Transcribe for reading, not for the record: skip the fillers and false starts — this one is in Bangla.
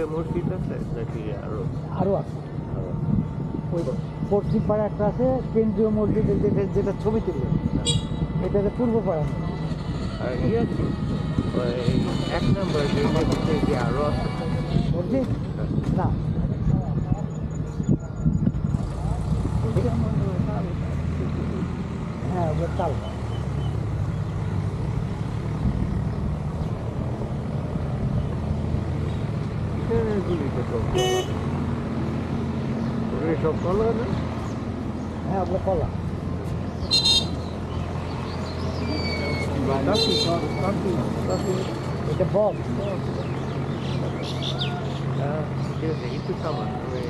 দুইটা মসজিদ আছে নাকি আরও আছে ওই পশ্চিম পাড়া একটা আছে কেন্দ্রীয় মসজিদের যেটা যেটা ছবি তুলবে এটাতে পূর্ব পাড়া নেই। আর ইয়ে কি ওই এক নম্বর দুইটার ভিতরে কি আরো আছে? মসজিদ না হ্যাঁ ওগুলো তাল কিসের গুলিতে তো ওরে সব কলা না? হ্যাঁ ওগুলো কলা এটা বল ঠিক আছে একটু খাবার আমি